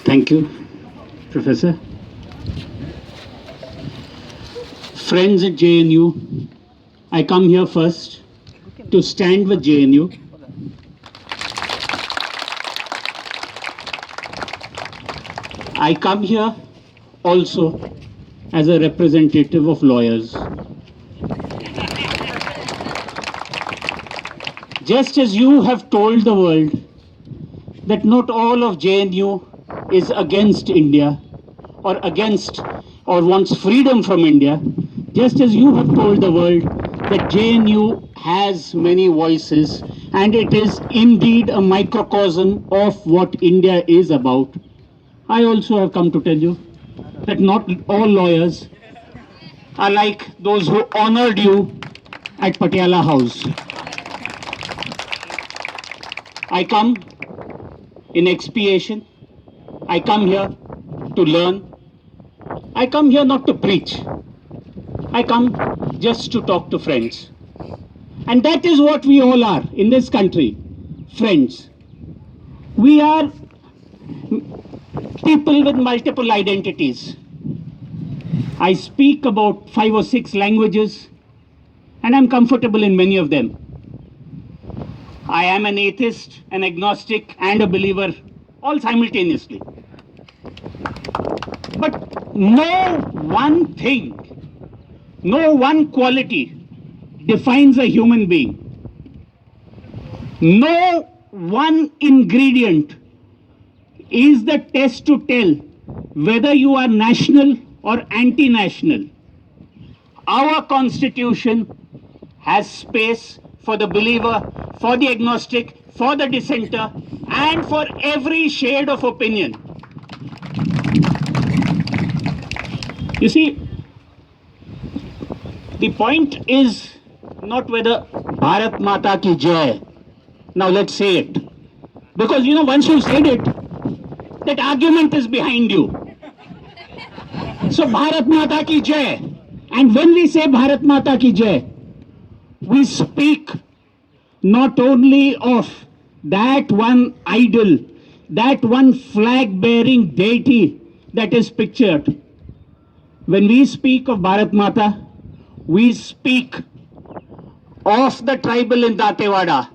Thank you, Professor. Friends at JNU, I come here first to stand with JNU. I come here also as a representative of lawyers. Just as you have told the world that not all of JNU is against India or against or wants freedom from India, just as you have told the world that JNU has many voices and it is indeed a microcosm of what India is about, I also have come to tell you that not all lawyers are like those who honored you at Patiala House. I come in expiation. I come here to learn. I come here not to preach. I come just to talk to friends. And that is what we all are in this country, friends. We are people with multiple identities. I speak about 5 or 6 languages, and I'm comfortable in many of them. I am an atheist, an agnostic, and a believer, all simultaneously. But no one thing, no one quality defines a human being. No one ingredient is the test to tell whether you are national or anti-national. Our constitution has space for the believer, for the agnostic, for the dissenter, and for every shade of opinion. You see, the point is not whether Bharat Mata ki Jai. Now let's say it. Because once you said it, that argument is behind you. So Bharat Mata ki Jai. And when we say Bharat Mata ki Jai, we speak not only of that one idol, that one flag-bearing deity that is pictured. When we speak of Bharat Mata, we speak of the tribal in Datewada.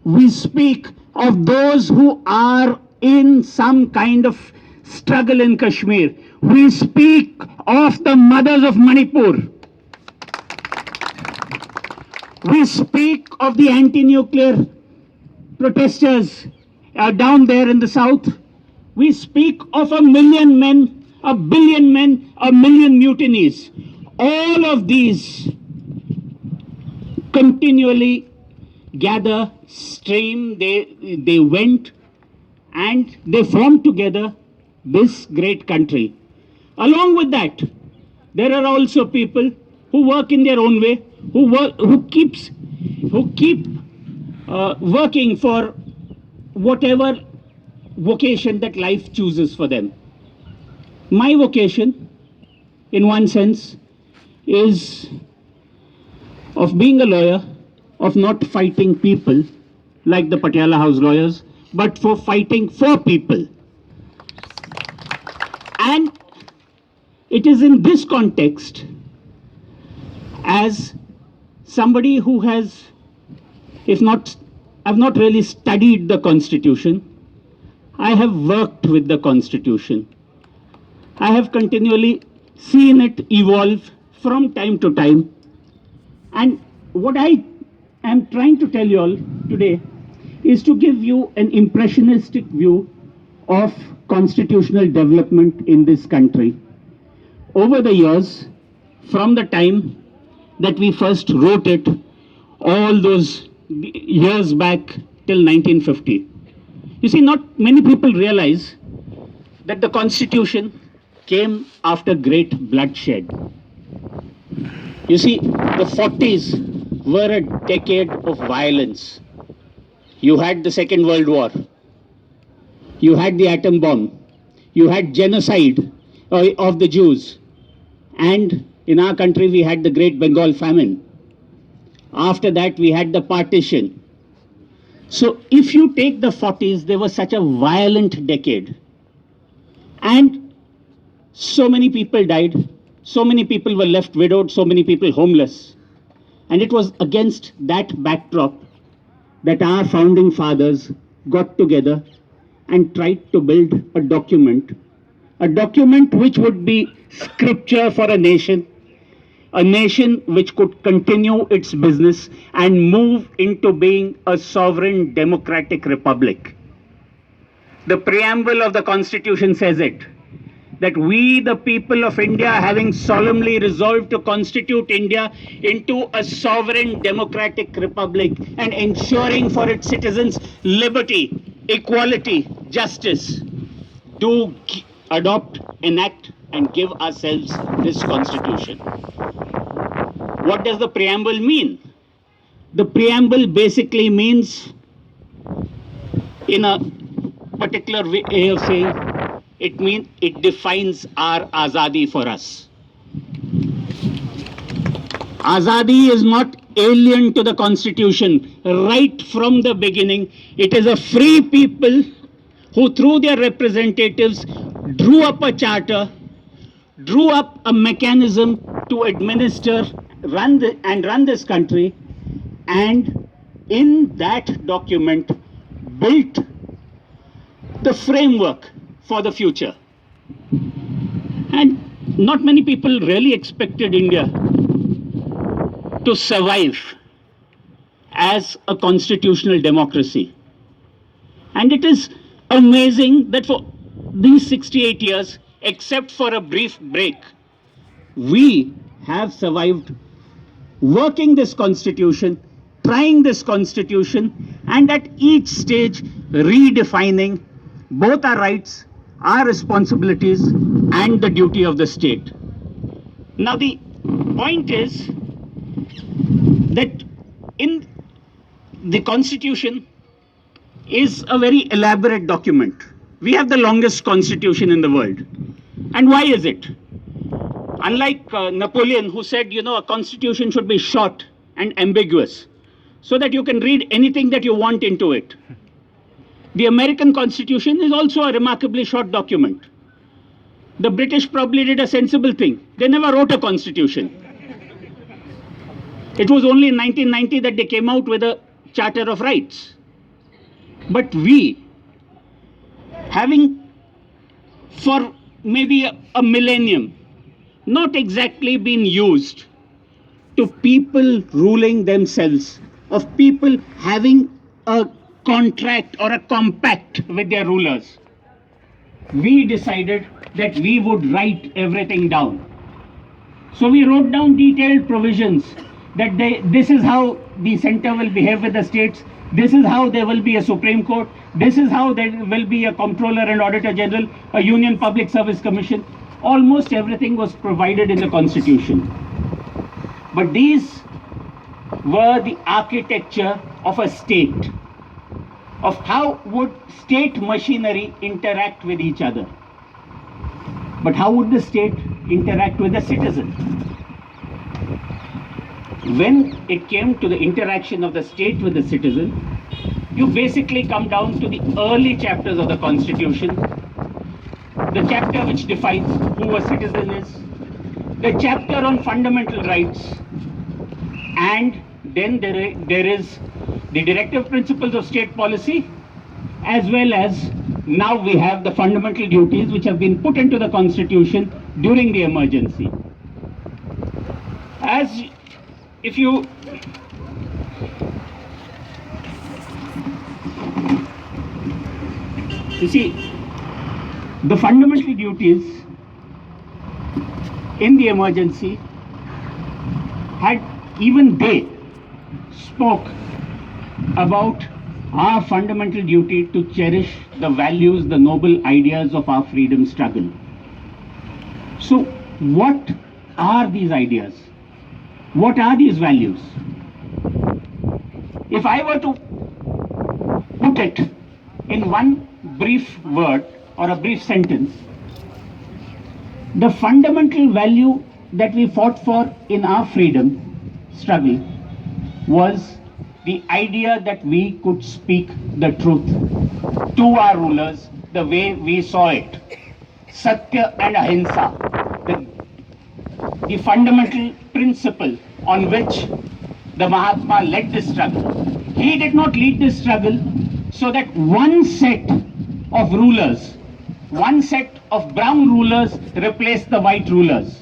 We speak of those who are in some kind of struggle in Kashmir. We speak of the mothers of Manipur. We speak of the anti-nuclear protesters down there in the south. We speak of 1 million men, 1 billion men, 1 million mutinies. All of these continually gather, stream, they went and they formed together this great country. Along with that, there are also people who work in their own way, who keep working for whatever vocation that life chooses for them. My vocation, in one sense, is of being a lawyer, of not fighting people like the Patiala House lawyers, but for fighting for people. And it is in this context, as somebody who has, I've not really studied the Constitution, I have worked with the Constitution. I have continually seen it evolve from time to time. And what I am trying to tell you all today is to give you an impressionistic view of constitutional development in this country. Over the years, from the time that we first wrote it, all those years back till 1950. You see, not many people realize that the Constitution came after great bloodshed. You see, the 40s were a decade of violence. You had the Second World War. You had the atom bomb. You had genocide of the Jews. And in our country, we had the Great Bengal famine. After that, we had the partition. So if you take the 40s, they were such a violent decade. And so many people died, so many people were left widowed, so many people homeless. And it was against that backdrop that our founding fathers got together and tried to build a document which would be scripture for a nation which could continue its business and move into being a sovereign democratic republic. The preamble of the Constitution says it, that we, the people of India, having solemnly resolved to constitute India into a sovereign democratic republic and ensuring for its citizens liberty, equality, justice, do adopt, enact, and give ourselves this Constitution. What does the preamble mean? The preamble basically means, in a particular way of saying, it means it defines our azadi for us. Azadi is not alien to the Constitution. Right from the beginning, it is a free people who, through their representatives, drew up a charter, drew up a mechanism to administer, run this country, and in that document built the framework for the future. And not many people really expected India to survive as a constitutional democracy. And it is amazing that for these 68 years, except for a brief break, we have survived working this constitution, trying this constitution, and at each stage redefining both our rights, our responsibilities, and the duty of the state. Now the point is that in the Constitution is a very elaborate document. We have the longest constitution in the world. And why is it? Unlike Napoleon, who said, a constitution should be short and ambiguous so that you can read anything that you want into it. The American Constitution is also a remarkably short document. The British probably did a sensible thing. They never wrote a constitution. It was only in 1990 that they came out with a Charter of Rights. But we, having for maybe a millennium not exactly been used to people ruling themselves, of people having a contract or a compact with their rulers, we decided that we would write everything down. So we wrote down detailed provisions that this is how the center will behave with the states, this is how there will be a Supreme Court, this is how there will be a Comptroller and Auditor General, a Union Public Service Commission. Almost everything was provided in the Constitution. But these were the architecture of a state, of how would state machinery interact with each other. But how would the state interact with the citizen? When it came to the interaction of the state with the citizen, you basically come down to the early chapters of the Constitution, the chapter which defines who a citizen is, the chapter on fundamental rights, and then there is the directive principles of state policy, as well as now we have the fundamental duties which have been put into the Constitution during the emergency. If you see, the fundamental duties in the emergency even they spoke about our fundamental duty to cherish the values, the noble ideas of our freedom struggle. So what are these ideas? What are these values? If I were to put it in one brief word or a brief sentence, the fundamental value that we fought for in our freedom struggle was the idea that we could speak the truth to our rulers the way we saw it. Satya and Ahimsa, the fundamental principle on which the Mahatma led this struggle. He did not lead this struggle so that one set of rulers, one set of brown rulers replaced the white rulers.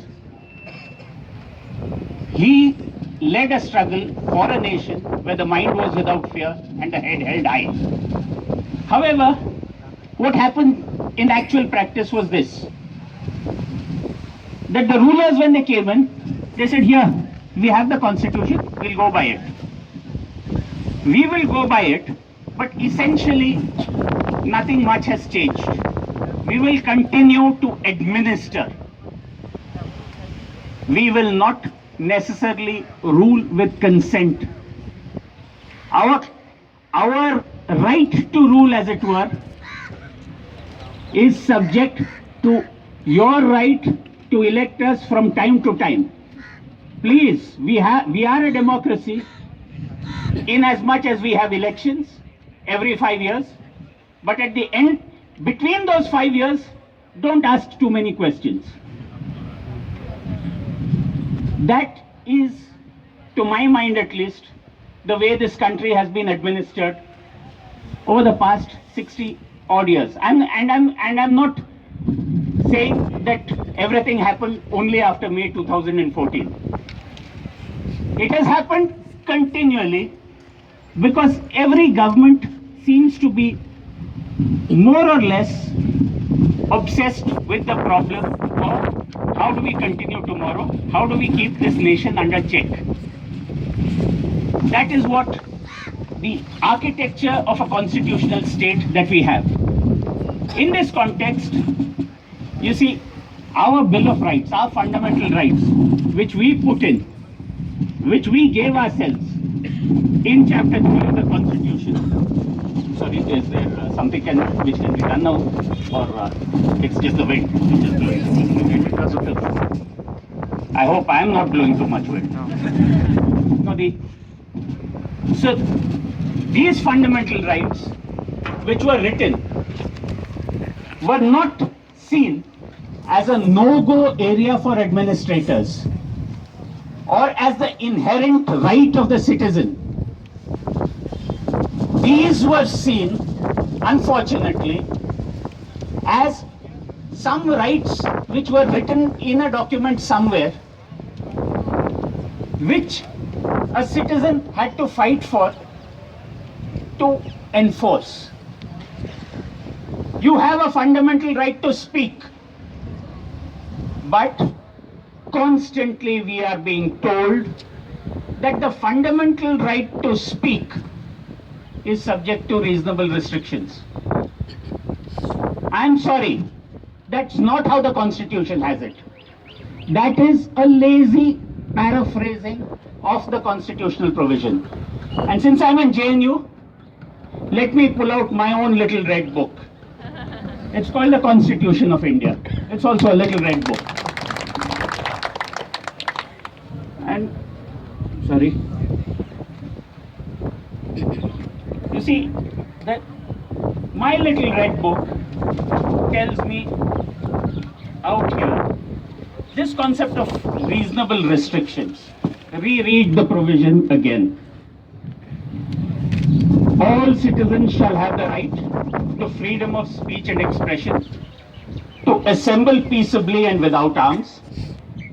He led a struggle for a nation where the mind was without fear and the head held high. However, what happened in actual practice was this, that the rulers, when they came in, they said, here, we have the constitution, we'll go by it. We will go by it, but essentially nothing much has changed. We will continue to administer. We will not necessarily rule with consent. Our right to rule, as it were, is subject to your right to elect us from time to time. Please, we are a democracy in as much as we have elections every 5 years, but at the end, between those 5 years, don't ask too many questions. That is, to my mind at least, the way this country has been administered over the past 60 odd years. I'm not saying that everything happened only after May 2014. It has happened continually because every government seems to be more or less obsessed with the problem of how do we continue tomorrow, how do we keep this nation under check. That is what the architecture of a constitutional state that we have. In this context, you see, our Bill of Rights, our fundamental rights, which we put in, which we gave ourselves in Chapter 3 of the Constitution. Sorry, is there something which can be done now, or it's just the wind? It's just blowing. I hope I am not blowing too much wind. No, so these fundamental rights, which were written, were not seen as a no-go area for administrators or as the inherent right of the citizen. These were seen, unfortunately, as some rights which were written in a document somewhere, which a citizen had to fight for to enforce. You have a fundamental right to speak, but constantly we are being told that the fundamental right to speak is subject to reasonable restrictions. I am sorry, that's not how the Constitution has it. That is a lazy paraphrasing of the constitutional provision. And since I'm in JNU, let me pull out my own little red book. It's called the Constitution of India. It's also a little red book. And, sorry. You see, that my little red book tells me out here this concept of reasonable restrictions. Reread the provision again. All citizens shall have the right to freedom of speech and expression, to assemble peaceably and without arms,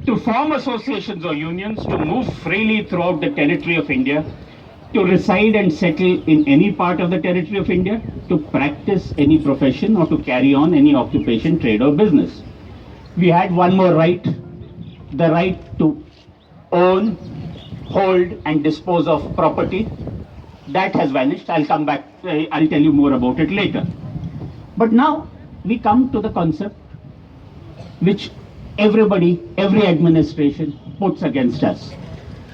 to form associations or unions, to move freely throughout the territory of India, to reside and settle in any part of the territory of India, to practice any profession or to carry on any occupation, trade or business. We had one more right, the right to own, hold and dispose of property. That has vanished. I'll come back, I'll tell you more about it later. But now we come to the concept which everybody, every administration puts against us.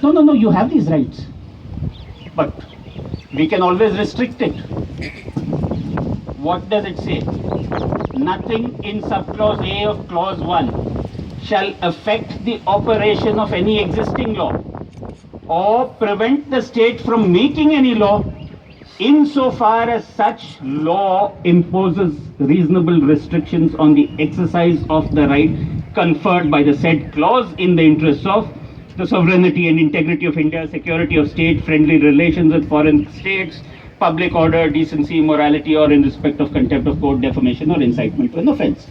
No, you have these rights, but we can always restrict it. What does it say? Nothing in subclause A of clause 1 shall affect the operation of any existing law. or prevent the state from making any law insofar as such law imposes reasonable restrictions on the exercise of the right conferred by the said clause in the interests of the sovereignty and integrity of India, security of state, friendly relations with foreign states, public order, decency, morality, or in respect of contempt of court, defamation, or incitement to an offense.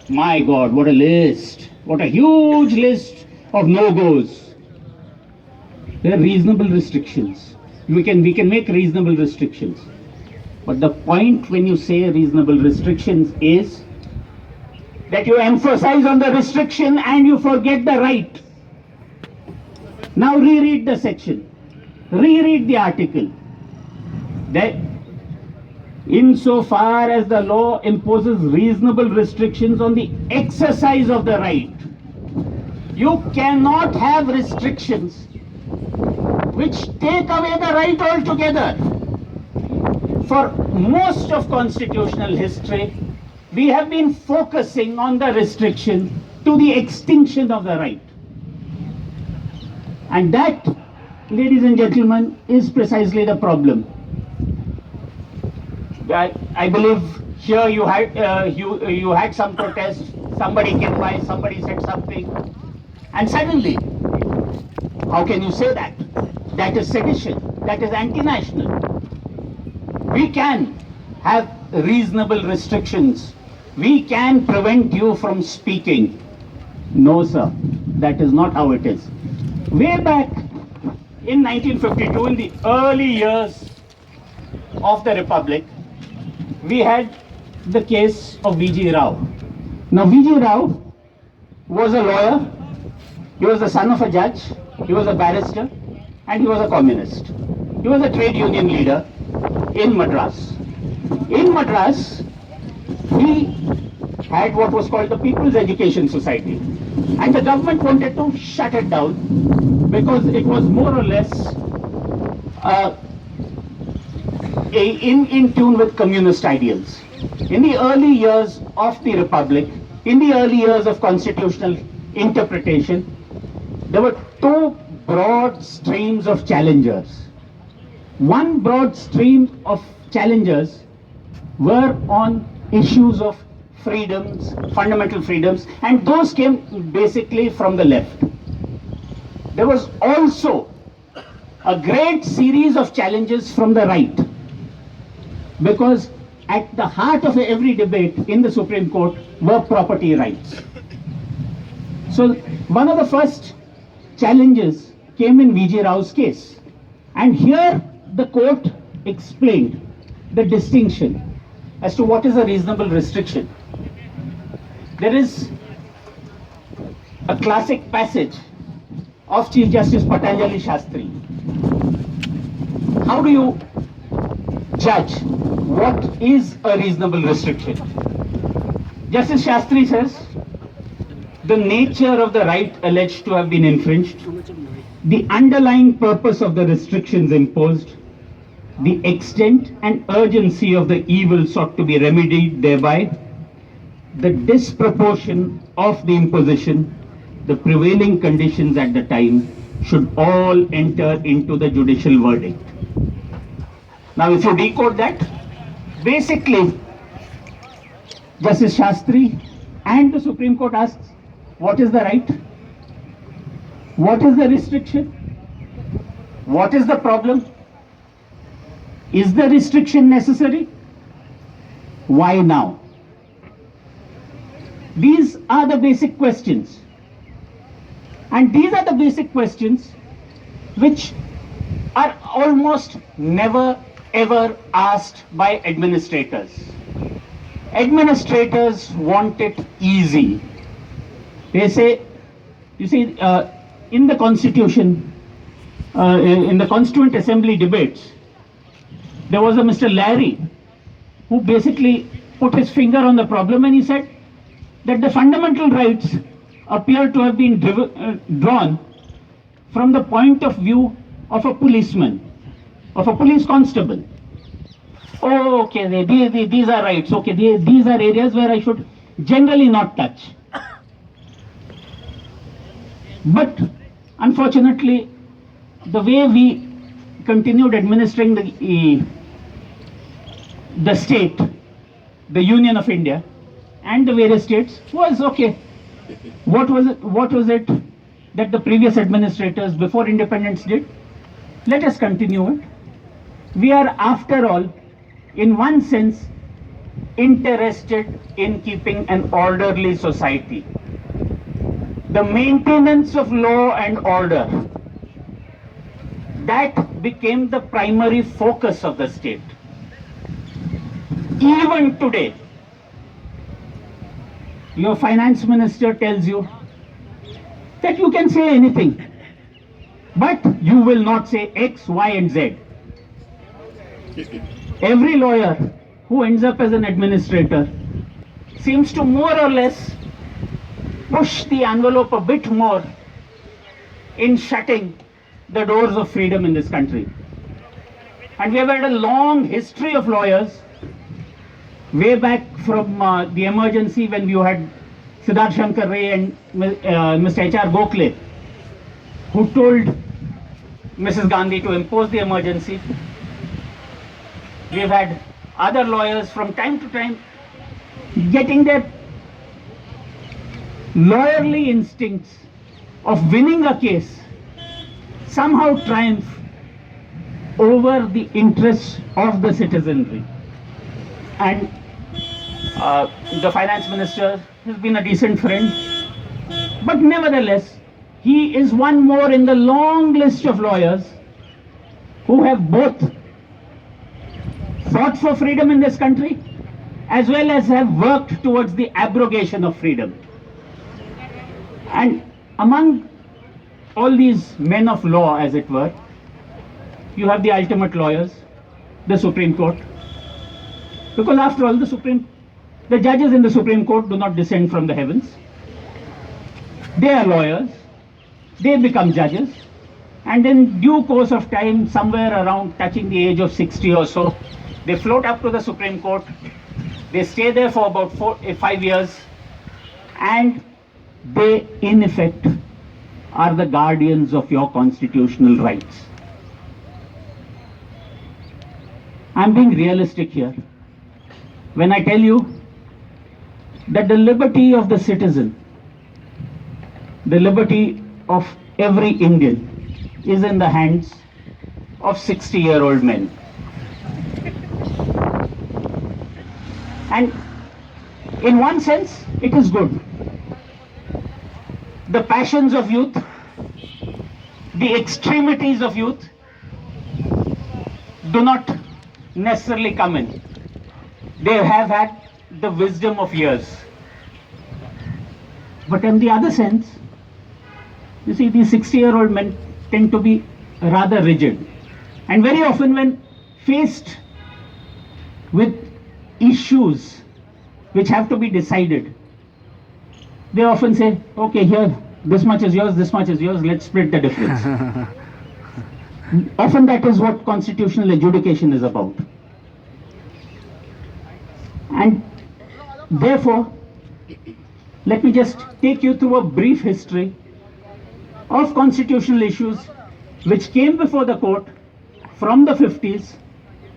My God, what a list! What a huge list of no-goes. There are reasonable restrictions. We can make reasonable restrictions. But the point when you say reasonable restrictions is that you emphasize on the restriction and you forget the right. Now reread the section. Reread the article. That insofar as the law imposes reasonable restrictions on the exercise of the right, you cannot have restrictions which take away the right altogether. For most of constitutional history, we have been focusing on the restriction to the extinction of the right. And that, ladies and gentlemen, is precisely the problem. I believe here you had some protest, somebody came by, somebody said something, and suddenly, how can you say that? That is sedition, that is anti-national. We can have reasonable restrictions. We can prevent you from speaking. No, sir, that is not how it is. Way back in 1952, in the early years of the Republic, we had the case of V.G. Rao. Now, V.G. Rao was a lawyer, he was the son of a judge, he was a barrister, and he was a communist. He was a trade union leader in Madras. In Madras, he had what was called the People's Education Society. And the government wanted to shut it down because it was more or less in tune with communist ideals. In the early years of the Republic, in the early years of constitutional interpretation, there were two broad streams of challengers. One broad stream of challengers were on issues of freedoms, fundamental freedoms, and those came basically from the left. There was also a great series of challenges from the right, because at the heart of every debate in the Supreme Court were property rights. So one of the first challenges came in V.G. Rao's case, and here the court explained the distinction as to what is a reasonable restriction. There is a classic passage of Chief Justice Patanjali Shastri. How do you judge what is a reasonable restriction? Justice Shastri says, the nature of the right alleged to have been infringed, the underlying purpose of the restrictions imposed, the extent and urgency of the evil sought to be remedied thereby, the disproportion of the imposition, the prevailing conditions at the time should all enter into the judicial verdict. Now, if you decode that, basically, Justice Shastri and the Supreme Court asks, what is the right? What is the restriction? What is the problem? Is the restriction necessary? Why now? These are the basic questions. And these are the basic questions which are almost never ever asked by administrators. Administrators want it easy. They say, you see, in the Constitution, in the Constituent Assembly debates, there was a Mr. Larry who basically put his finger on the problem, and he said that the fundamental rights appear to have been drawn from the point of view of a policeman, of a police constable. Oh, okay, these are rights. Okay, these are areas where I should generally not touch. But unfortunately, the way we continued administering the state, the Union of India, and the various states was okay. What was it that the previous administrators before independence did? Let us continue it. We are, after all, in one sense, interested in keeping an orderly society. The maintenance of law and order, that became the primary focus of the state. Even today, your finance minister tells you that you can say anything, but you will not say X, Y, and Z. Every lawyer who ends up as an administrator seems to more or less push the envelope a bit more in shutting the doors of freedom in this country. And we have had a long history of lawyers, way back from the emergency when you had Siddharth Shankar Ray and Mr. H.R. Gokhale, who told Mrs. Gandhi to impose the emergency. We've had other lawyers from time to time getting their lawyerly instincts of winning a case somehow triumph over the interests of the citizenry. And the finance minister has been a decent friend, but nevertheless, he is one more in the long list of lawyers who have both fought for freedom in this country as well as have worked towards the abrogation of freedom. And among all these men of law, as it were, you have the ultimate lawyers, the Supreme Court. Because after all, the judges in the Supreme Court do not descend from the heavens. They are lawyers, they become judges, and in due course of time, somewhere around touching the age of 60 or so, they float up to the Supreme Court, they stay there for about 5 years, and they, in effect, are the guardians of your constitutional rights. I'm being realistic here when I tell you that the liberty of the citizen, the liberty of every Indian, is in the hands of 60-year-old men. And in one sense, it is good. The passions of youth, the extremities of youth do not necessarily come in. They have had the wisdom of years. But in the other sense, you see, these 60-year-old men tend to be rather rigid. And very often when faced with issues which have to be decided, they often say, okay, here, this much is yours, let's split the difference. Often that is what constitutional adjudication is about. And therefore, let me just take you through a brief history of constitutional issues which came before the court from the 50s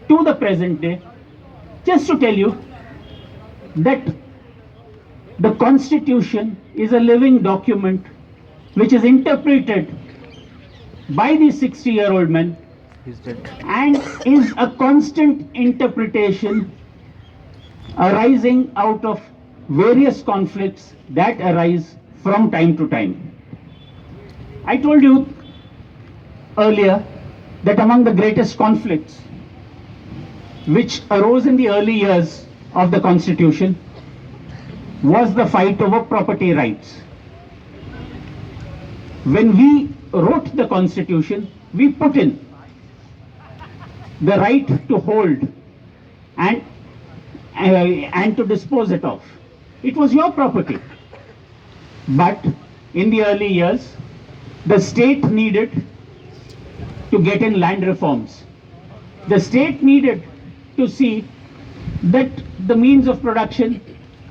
to the present day, just to tell you that the Constitution is a living document which is interpreted by these 60-year-old men and is a constant interpretation arising out of various conflicts that arise from time to time. I told you earlier that among the greatest conflicts which arose in the early years of the Constitution was the fight over property rights. When we wrote the Constitution, we put in the right to hold and to dispose it of. It was your property. But in the early years, the state needed to get in land reforms. The state needed to see that the means of production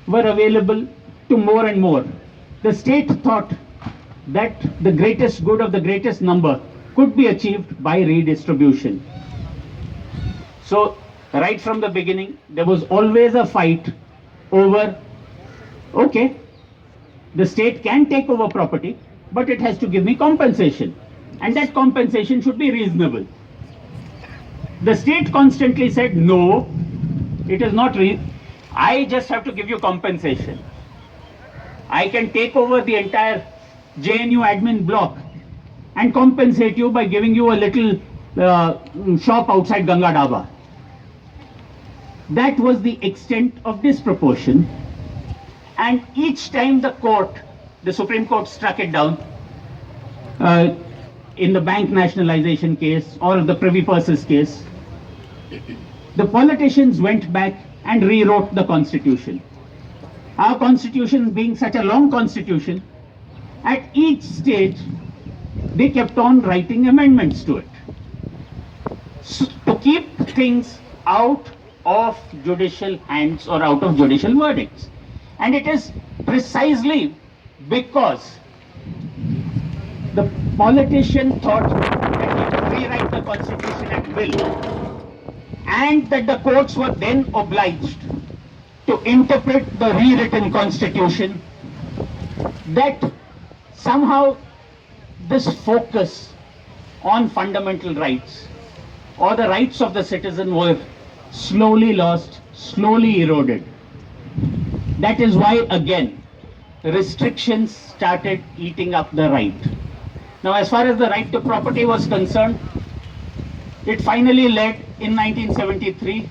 were available to more and more. The state thought that the greatest good of the greatest number could be achieved by redistribution. So, right from the beginning, there was always a fight over, okay, the state can take over property, but it has to give me compensation. And that compensation should be reasonable. The state constantly said, no, it is not I just have to give you compensation. I can take over the entire JNU admin block and compensate you by giving you a little shop outside Ganga Daba. That was the extent of disproportion. And each time the Supreme Court struck it down, in the bank nationalization case or the Privy Purses case, the politicians went back and rewrote the constitution. Our constitution being such a long constitution, at each stage they kept on writing amendments to it, so, to keep things out of judicial hands or out of judicial verdicts. And it is precisely because the politician thought that he could rewrite the constitution at will, and that the courts were then obliged to interpret the rewritten constitution, that somehow this focus on fundamental rights or the rights of the citizen were slowly lost, slowly eroded. That is why, again, restrictions started eating up the right. Now, as far as the right to property was concerned, it finally led in 1973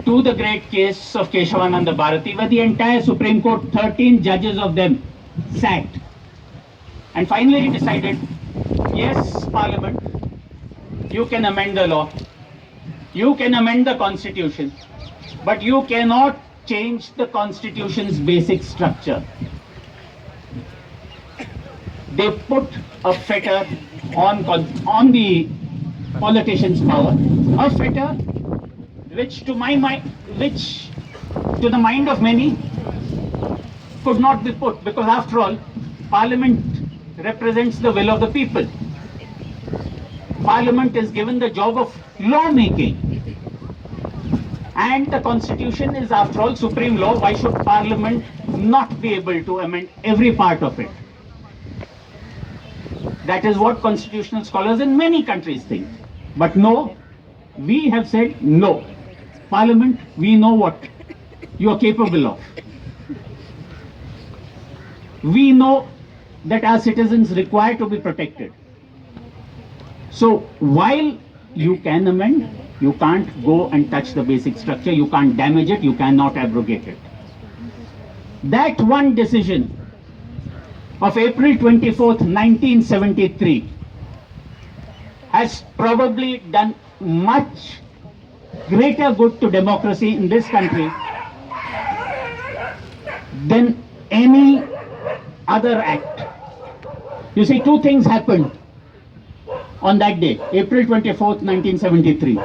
to the great case of Keshavananda Bharati, where the entire Supreme Court, 13 judges of them, sat and finally decided, yes, Parliament, you can amend the law, you can amend the constitution, but you cannot change the constitution's basic structure. They put a fetter on the politicians' power, a fetter which to the mind of many could not be put, because after all, Parliament represents the will of the people. Parliament is given the job of law-making, and the constitution is after all supreme law. Why should Parliament not be able to amend every part of it? That is what constitutional scholars in many countries think. But no, we have said no. Parliament, we know what you are capable of. We know that our citizens require to be protected. So while you can amend, you can't go and touch the basic structure, you can't damage it, you cannot abrogate it. That one decision of April 24th, 1973 has probably done much greater good to democracy in this country than any other act. You see, two things happened on that day, April 24th, 1973,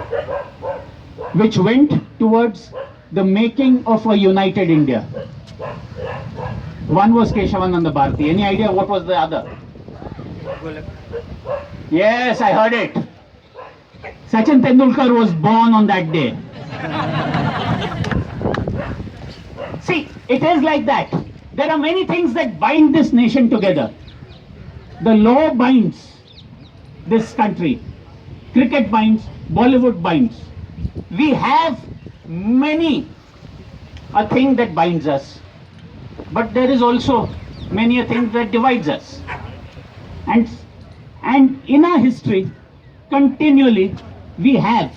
which went towards the making of a united India. One was Keshavananda Bharati. Any idea what was the other? Yes, I heard it. Sachin Tendulkar was born on that day. See, it is like that. There are many things that bind this nation together. The law binds this country. Cricket binds, Bollywood binds. We have many a thing that binds us, but there is also many a thing that divides us. And in our history, continually, we have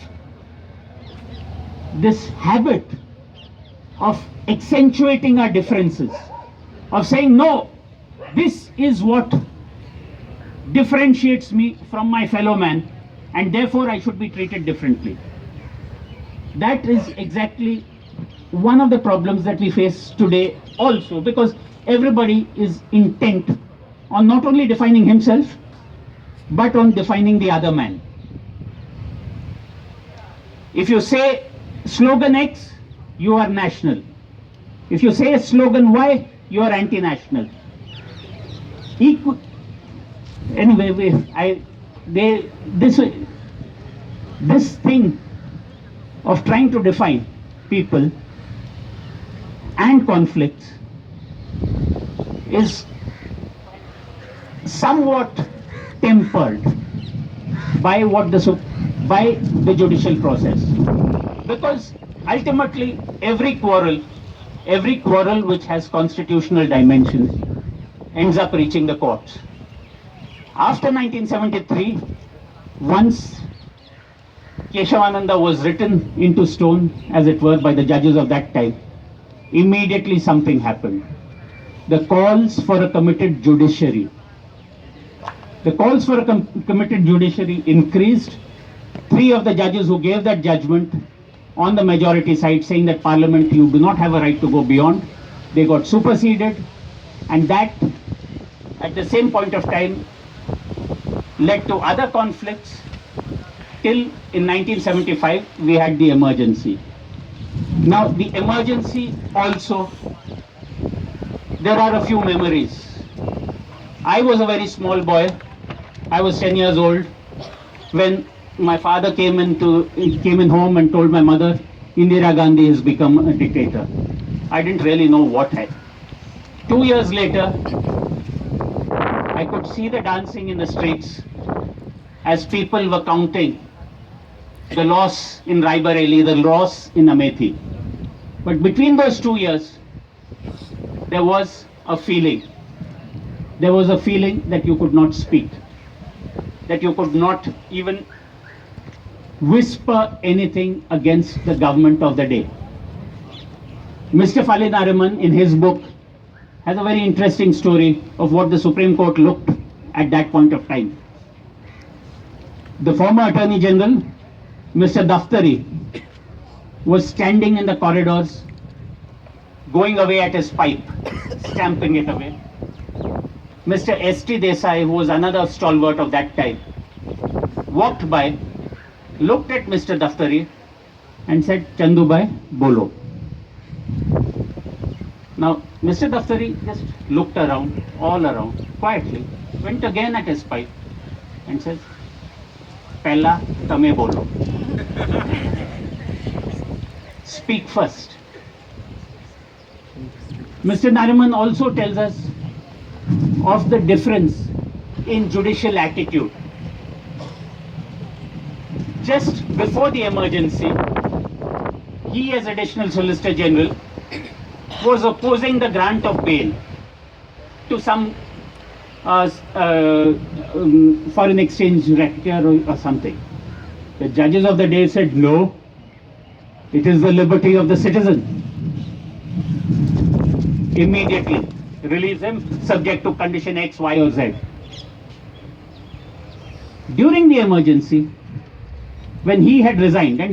this habit of accentuating our differences, of saying, no, this is what differentiates me from my fellow man, and therefore I should be treated differently. That is exactly one of the problems that we face today also, because everybody is intent on not only defining himself, but on defining the other man. If you say slogan X, you are national. If you say slogan Y, you are anti-national. Anyway, they this thing of trying to define people and conflicts is somewhat tempered by by the judicial process, because ultimately every quarrel which has constitutional dimensions ends up reaching the courts. After 1973, once Keshavananda was written into stone, as it were, by the judges of that time, immediately something happened. The calls for a committed judiciary. The calls for a committed judiciary increased. Three of the judges who gave that judgment on the majority side, saying that Parliament, you do not have a right to go beyond, they got superseded, and that at the same point of time led to other conflicts till in 1975 we had the emergency. Now the emergency also, there are a few memories. I was a very small boy. I was 10 years old when my father came in home and told my mother, Indira Gandhi has become a dictator. I didn't really know what happened. 2 years later, I could see the dancing in the streets as people were counting the loss in Raebareli, the loss in Amethi. But between those 2 years, there was a feeling. There was a feeling that you could not speak, that you could not even whisper anything against the government of the day. Mr. Fali Nariman, in his book, has a very interesting story of what the Supreme Court looked at that point of time. The former Attorney General, Mr. Daftari, was standing in the corridors, going away at his pipe, stamping it away. Mr. S.T. Desai, who was another stalwart of that time, walked by, looked at Mr. Daftari and said, Chandu bhai, bolo. Now, Mr. Daftari just looked around, all around, quietly, went again at his pipe and says, Pehla tame bolo. Speak first. Mr. Nariman also tells us of the difference in judicial attitude. Just before the emergency, he as Additional Solicitor General was opposing the grant of bail to some foreign exchange racketeer or something. The judges of the day said, no, it is the liberty of the citizen. Immediately release him subject to condition X, Y or Z. During the emergency, when he had resigned, and